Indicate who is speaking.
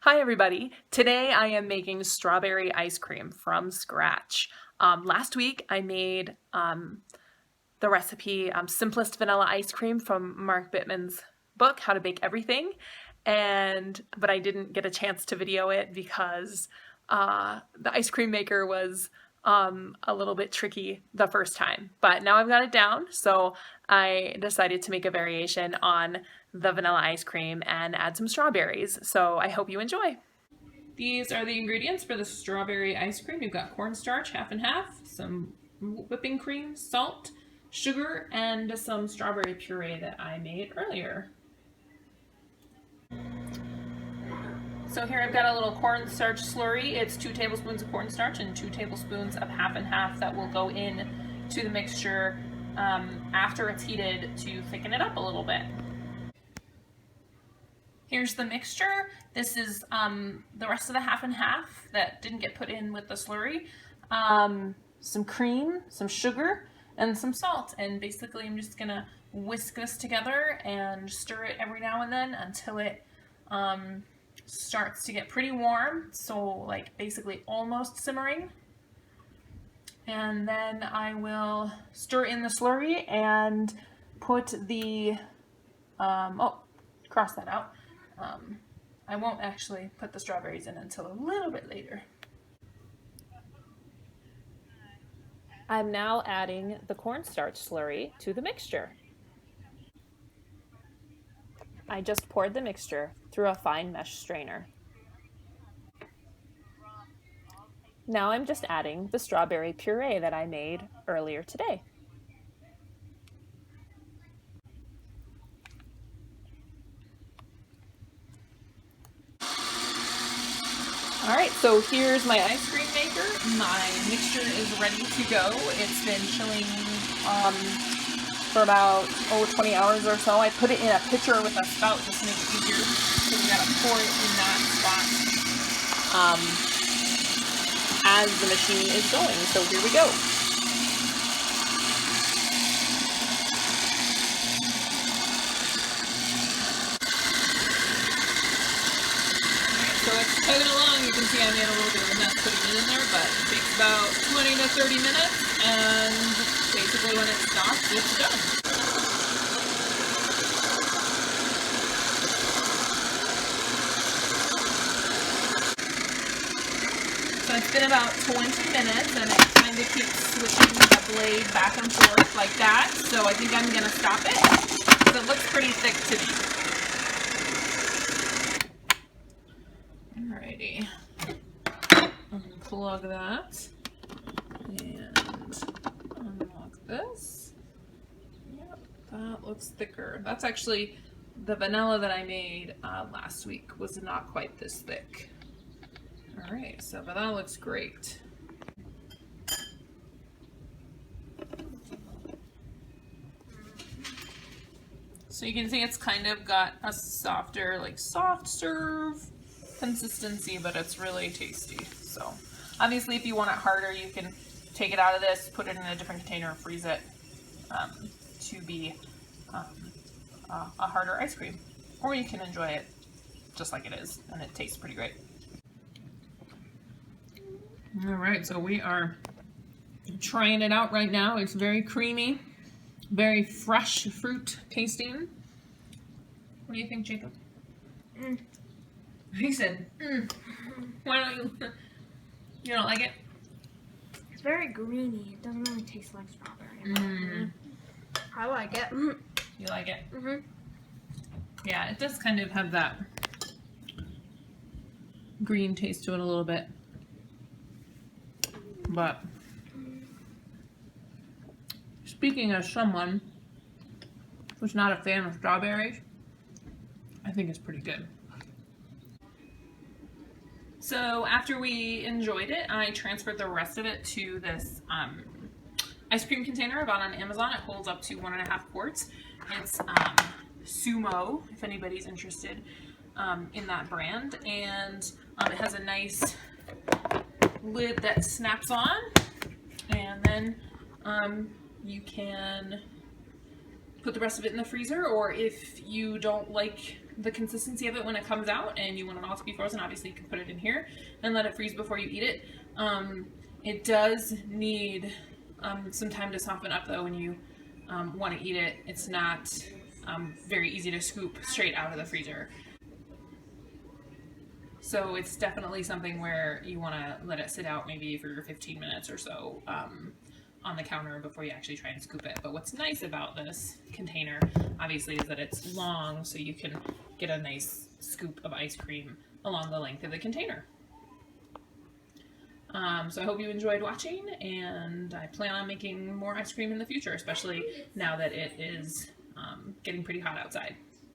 Speaker 1: Hi everybody. Today I am making strawberry ice cream from scratch. Last week I made the recipe Simplest Vanilla Ice Cream from Mark Bittman's book, How to Bake Everything, but I didn't get a chance to video it because the ice cream maker was a little bit tricky the first time. But now I've got it down, so I decided to make a variation on the vanilla ice cream and add some strawberries. So I hope you enjoy. These are the ingredients for the strawberry ice cream. You've got cornstarch, half and half, some whipping cream, salt, sugar, and some strawberry puree that I made earlier. So here I've got a little cornstarch slurry. It's 2 tablespoons of cornstarch and 2 tablespoons of half and half that will go in to the mixture after it's heated to thicken it up a little bit. Here's the mixture. This is the rest of the half and half that didn't get put in with the slurry. Some cream, some sugar, and some salt. And basically I'm just gonna whisk this together and stir it every now and then until it starts to get pretty warm. So like basically almost simmering. And then I will stir in the slurry and put the, cross that out. I won't actually put the strawberries in until a little bit later. I'm now adding the cornstarch slurry to the mixture. I just poured the mixture through a fine mesh strainer. Now I'm just adding the strawberry puree that I made earlier today. Alright, so here's my ice cream maker. My mixture is ready to go. It's been chilling for about 20 hours or so. I put it in a pitcher with a spout just to make it easier, because you gotta pour it in that spot as the machine is going. So here we go. So it's chugging along. You can see I made a little bit of a mess putting it in there, but it takes about 20 to 30 minutes, and basically when it stops, it's done. So it's been about 20 minutes, and it kind of keeps switching the blade back and forth like that, so I think I'm going to stop it, because it looks pretty thick to me. Alrighty, unplug that and unlock this. Yep, that looks thicker. That's actually the vanilla that I made last week was not quite this thick. Alright, so but that looks great. So you can see it's kind of got a softer, like soft serve consistency, but it's really tasty. So obviously if you want it harder, you can take it out of this, put it in a different container, and freeze it to be a harder ice cream, or you can enjoy it just like it is, and it tastes pretty great. All right, so we are trying it out right now. It's very creamy, very fresh fruit tasting. What do you think, Jacob? He said, why don't you? You don't like it?
Speaker 2: It's very greeny. It doesn't really taste like strawberry. I like it.
Speaker 1: You like it? Yeah, it does kind of have that green taste to it a little bit. But speaking as someone who's not a fan of strawberries, I think it's pretty good. So after we enjoyed it, I transferred the rest of it to this ice cream container I bought on Amazon. It holds up to 1.5 quarts. It's Sumo, if anybody's interested in that brand. And it has a nice lid that snaps on. And then you can put the rest of it in the freezer, or if you don't like the consistency of it when it comes out and you want it all to be frozen, obviously you can put it in here and let it freeze before you eat it. It does need some time to soften up though when you want to eat it. It's not very easy to scoop straight out of the freezer. So it's definitely something where you want to let it sit out maybe for 15 minutes or so on the counter before you actually try and scoop it. But what's nice about this container, obviously, is that it's long, so you can get a nice scoop of ice cream along the length of the container. So I hope you enjoyed watching, and I plan on making more ice cream in the future, especially now that it is getting pretty hot outside.